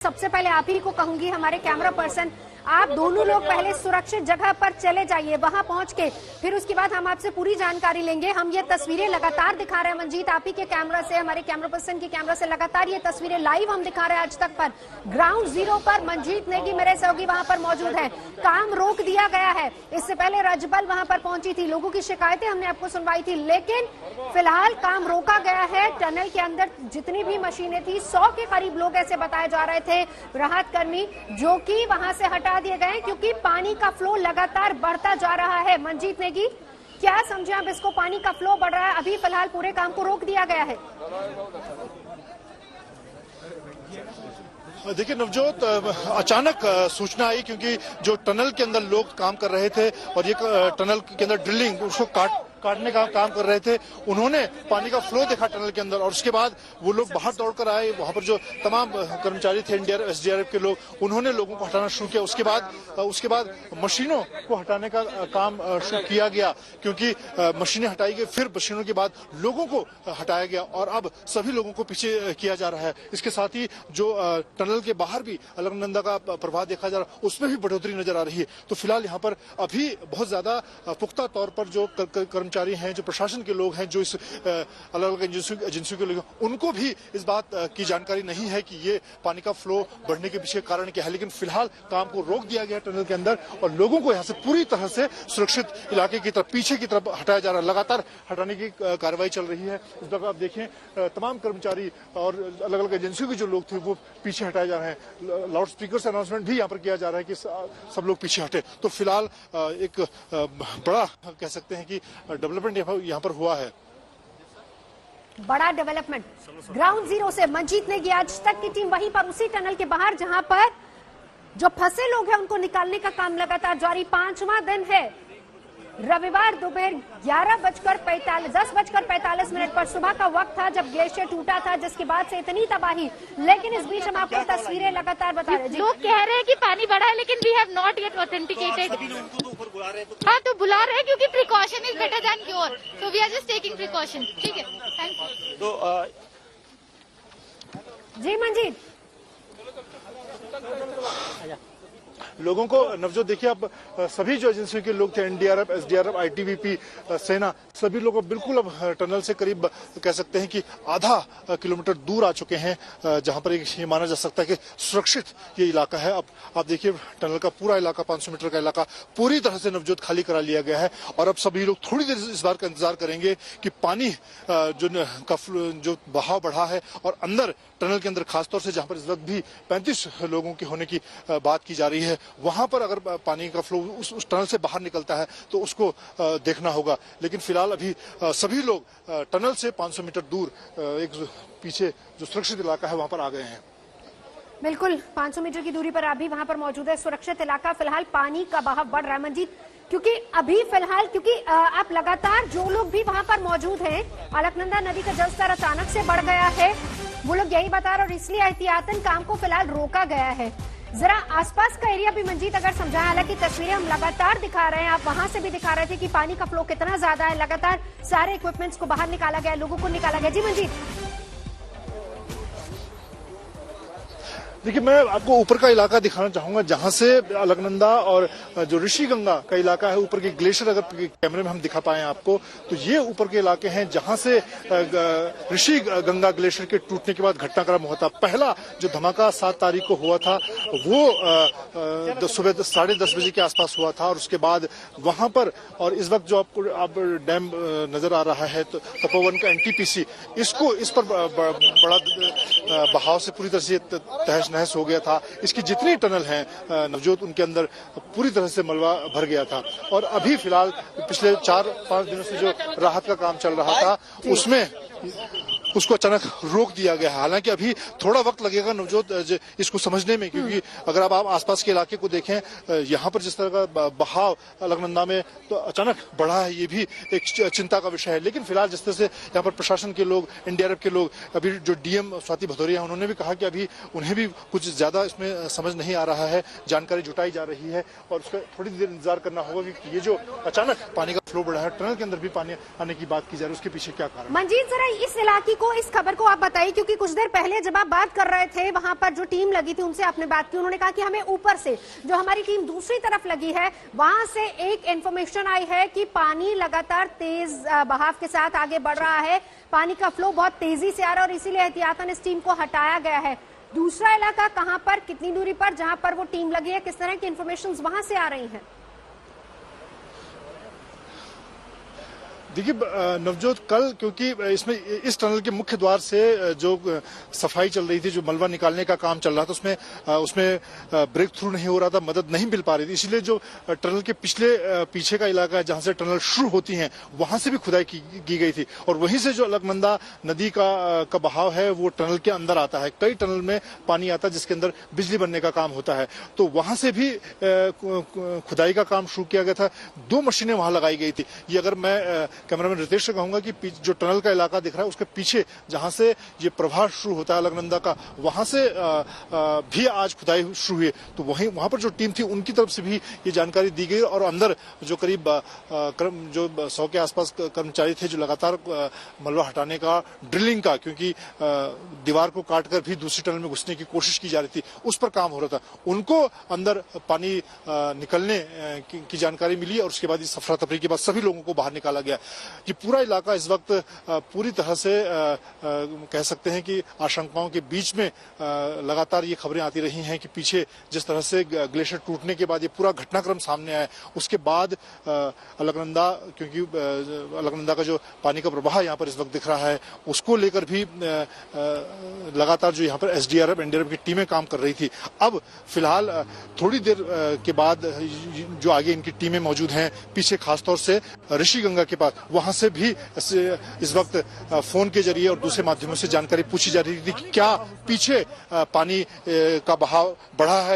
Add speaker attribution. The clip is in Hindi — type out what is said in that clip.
Speaker 1: सबसे पहले आप ही को कहूंगी, हमारे कैमरा पर्सन, आप दोनों लोग पहले सुरक्षित जगह पर चले जाइए, वहां पहुंच के फिर उसके बाद हम आपसे पूरी जानकारी लेंगे। हम ये तस्वीरें लगातार दिखा रहे हैं मंजीत, आप ही के कैमरा से, हमारे कैमरा पर्सन के कैमरा से लगातार ये तस्वीरें लाइव हम दिखा रहे हैं आज तक पर। ग्राउंड जीरो पर मंजीत नेगी मेरे सहयोगी वहां पर मौजूद है। काम रोक दिया गया है। इससे पहले रजबल वहां पर पहुंची थी, लोगों की शिकायतें हमने आपको सुनवाई थी, लेकिन फिलहाल काम रोका गया है। टनल के अंदर जितनी भी मशीनें थी, 100 के करीब लोग ऐसे बताए जा रहे थे राहत कर्मी, जो कि वहां से हटा दिए गए क्योंकि पानी का फ्लो लगातार बढ़ता जा रहा है। मंजीत नेगी, क्या समझे आप इसको? पानी का फ्लो बढ़ रहा है, अभी फिलहाल पूरे काम को रोक दिया गया है।
Speaker 2: देखिए नवजोत, अचानक सूचना आई क्योंकि जो टनल के अंदर लोग काम कर रहे थे और ये टनल के अंदर ड्रिलिंग उसको काटने का काम कर रहे थे, उन्होंने पानी का फ्लो देखा टनल के अंदर और उसके बाद वो लोग बाहर दौड़कर आए। वहां पर जो तमाम कर्मचारी थे एनडीआरएफ एसडीआरएफ के लोग, उन्होंने लोगों को हटाना शुरू किया। उसके बाद मशीनों को हटाने का काम शुरू किया गया क्योंकि मशीनें हटाई गई, फिर मशीनों के बाद लोगों को हटाया गया और अब सभी लोगों को पीछे किया जा रहा है। इसके साथ ही जो टनल के बाहर भी अलकनंदा का प्रभाव देखा जा रहा है, उसमें भी बढ़ोतरी नजर आ रही है। तो फिलहाल यहाँ पर अभी बहुत ज्यादा पुख्ता तौर पर जो कर्मचारी हैं, जो प्रशासन के लोग हैं, जो इस अलग अलग एजेंसियों के लोग, उनको भी इस बात की जानकारी नहीं है कि ये पानी का फ्लो बढ़ने के पीछे कारण क्या है। लेकिन फिलहाल काम को रोक दिया गया टनल के अंदर और लोगों को यहाँ से पूरी तरह से सुरक्षित इलाके की तरफ, पीछे की तरफ हटाया जा रहा है। लगातार हटाने की कार्रवाई चल रही है। इस वक्त आप देखें तमाम कर्मचारी और अलग अलग एजेंसियों के जो लोग थे वो पीछे हटाए जा रहे हैं। लाउड स्पीकर से अनाउंसमेंट भी यहाँ पर किया जा रहा है कि सब लोग पीछे हटे। तो फिलहाल एक बड़ा कह सकते हैं कि डेवलपमेंट यहाँ पर हुआ है।
Speaker 1: बड़ा डेवलपमेंट ग्राउंड जीरो से मंजीत नेगी, आज तक की टीम वहीं पर उसी टनल के बाहर जहां पर जो फंसे लोग हैं उनको निकालने का काम लगातार जारी। 5वां दिन है। रविवार दोपहर 10:45 पर सुबह का वक्त था जब ग्लेशियर टूटा था, जिसके बाद से इतनी तबाही। लेकिन इस बीच हम आपको तस्वीरें लगातार बता रहे हैं।
Speaker 3: लोग कह रहे हैं कि पानी बढ़ा है, लेकिन we have not yet authenticated. हाँ, तो बुला रहे हैं क्योंकि precaution is better than cure, so we are just taking precaution. ठीक है, थैंक यू।
Speaker 1: जी मंजीत,
Speaker 2: लोगों को नवजोत देखिए, अब सभी जो एजेंसियों के लोग थे, एनडीआरएफ एसडीआरएफ आईटीबीपी सेना, सभी लोग बिल्कुल अब टनल से करीब कह सकते हैं कि आधा किलोमीटर दूर आ चुके हैं, जहां पर ये माना जा सकता है कि सुरक्षित ये इलाका है। अब आप देखिए टनल का पूरा इलाका, 500 मीटर का इलाका पूरी तरह से नवजोत खाली करा लिया गया है और अब सभी लोग थोड़ी देर इस बार का इंतजार करेंगे कि पानी जो बहाव बढ़ा है और अंदर टनल के अंदर खासतौर से जहां पर इस वक्त भी 35 लोगों के होने की बात की जा रही है, वहां पर अगर पानी का फ्लो उस टनल से बाहर निकलता है तो उसको देखना होगा। लेकिन फिलहाल अभी सभी लोग टनल से 500 मीटर दूर एक पीछे जो सुरक्षित इलाका है वहां पर आ गए हैं।
Speaker 1: बिल्कुल 500 मीटर की दूरी पर आप भी वहां पर मौजूद है। सुरक्षित इलाका, फिलहाल पानी का बहाव बढ़ रहा है मंजीत, क्योंकि अभी फिलहाल आप लगातार जो लोग भी वहां पर मौजूद हैं, अलकनंदा नदी का जलस्तर अचानक से बढ़ गया है, वो लोग यही बता रहे और इसलिए एहतियातन काम को फिलहाल रोका गया है। जरा आसपास का एरिया भी मंजीत अगर समझाएं, हालांकि तस्वीरें हम लगातार दिखा रहे हैं, आप वहां से भी दिखा रहे थे कि पानी का फ्लो कितना ज्यादा है, लगातार सारे इक्विपमेंट्स को बाहर निकाला गया, लोगों को निकाला गया। जी मंजीत,
Speaker 2: देखिए मैं आपको ऊपर का इलाका दिखाना चाहूंगा जहां से अलकनंदा और जो ऋषिगंगा का इलाका है, ऊपर के ग्लेशियर अगर कैमरे में हम दिखा पाए आपको, तो ये ऊपर के इलाके हैं जहां से ऋषिगंगा ग्लेशियर के टूटने के बाद घटनाक्रम हुआ था। पहला जो धमाका 7 तारीख को हुआ था वो सुबह 10:30 बजे के आसपास हुआ था और उसके बाद वहां पर, और इस वक्त जो आपको डैम नजर आ रहा है तो तपोवन का एनटीपीसी, इस पर बड़ा बहाव से पूरी तरह से तहस नहस हो गया था। इसकी जितनी टनल हैं नवजोत, उनके अंदर पूरी तरह से मलबा भर गया था और अभी फिलहाल पिछले 4-5 दिनों से जो राहत का काम चल रहा था उसमें उसको अचानक रोक दिया गया। हालांकि अभी थोड़ा वक्त लगेगा नवजोत इसको समझने में, क्योंकि अगर आप आसपास के इलाके को देखें, यहाँ पर जिस तरह का बहाव अलकनंदा में तो अचानक बढ़ा है, ये भी एक चिंता का विषय है। लेकिन फिलहाल जिस तरह से यहाँ पर प्रशासन के लोग, एनडीआरएफ के लोग, अभी जो डीएम स्वाति भदौरिया, उन्होंने भी कहा कि अभी उन्हें भी कुछ ज्यादा इसमें समझ नहीं आ रहा है, जानकारी जुटाई जा रही है और उसका थोड़ी देर इंतजार करना होगा कि ये जो अचानक पानी का फ्लो बढ़ा है, टनल के अंदर भी पानी आने की बात की जा रही है, उसके पीछे क्या कारण?
Speaker 1: मंजीत, जरा इस इलाके को, इस खबर को आप बताइए, क्योंकि कुछ देर पहले जब आप बात कर रहे थे वहां पर जो टीम लगी थी उनसे आपने बात की, उन्होंने कहा कि हमें ऊपर से जो हमारी टीम दूसरी तरफ लगी है वहां से एक इंफॉर्मेशन आई है कि पानी लगातार तेज बहाव के साथ आगे बढ़ रहा है, पानी का फ्लो बहुत तेजी से आ रहा है और इसीलिए एहतियातन इस टीम को हटाया गया है। दूसरा इलाका कहां पर, कितनी दूरी पर जहां पर वो टीम लगी है, किस तरह की इंफॉर्मेशन वहां से आ रही है?
Speaker 2: देखिए नवजोत, कल क्योंकि इसमें इस टनल के मुख्य द्वार से जो सफाई चल रही थी, जो मलबा निकालने का काम चल रहा था, उसमें ब्रेक थ्रू नहीं हो रहा था, मदद नहीं मिल पा रही थी, इसलिए जो टनल के पीछे का इलाका है जहां से टनल शुरू होती है वहां से भी खुदाई की गई थी और वहीं से जो अलकनंदा नदी का बहाव है वो टनल के अंदर आता है। कई टनल में पानी आता है जिसके अंदर बिजली बनने का काम होता है, तो वहां से भी खुदाई का काम शुरू किया गया था। 2 मशीनें वहां लगाई गई थी। ये अगर मैं कैमरामैन रितेश से कहूंगा कि जो टनल का इलाका दिख रहा है उसके पीछे जहां से ये प्रवाह शुरू होता है अलकनंदा का, वहां से भी आज खुदाई शुरू हुई, तो वहां पर जो टीम थी उनकी तरफ से भी ये जानकारी दी गई और अंदर जो करीब 100 के आसपास कर्मचारी थे जो लगातार मलबा हटाने का, ड्रिलिंग का, क्योंकि दीवार को काटकर भी दूसरी टनल में घुसने की कोशिश की जा रही थी, उस पर काम हो रहा था, उनको अंदर पानी निकलने की जानकारी मिली और उसके बाद इस अफरा तफरी के बाद सभी लोगों को बाहर निकाला गया। ये पूरा इलाका इस वक्त पूरी तरह से कह सकते हैं कि आशंकाओं के बीच में लगातार ये खबरें आती रही हैं कि पीछे जिस तरह से ग्लेशियर टूटने के बाद ये पूरा घटनाक्रम सामने आया, उसके बाद अलकनंदा, क्योंकि अलकनंदा का जो पानी का प्रवाह यहाँ पर इस वक्त दिख रहा है उसको लेकर भी लगातार जो यहाँ पर एसडीआरएफ, एनडीआरएफ की टीमें काम कर रही थी। अब फिलहाल थोड़ी देर के बाद जो आगे इनकी टीमें मौजूद हैं पीछे, खासतौर से ऋषिगंगा के पास, वहां से भी इस वक्त फोन के जरिए और दूसरे माध्यमों से जानकारी पूछी जा रही थी कि क्या पीछे पानी का बहाव बढ़ा है।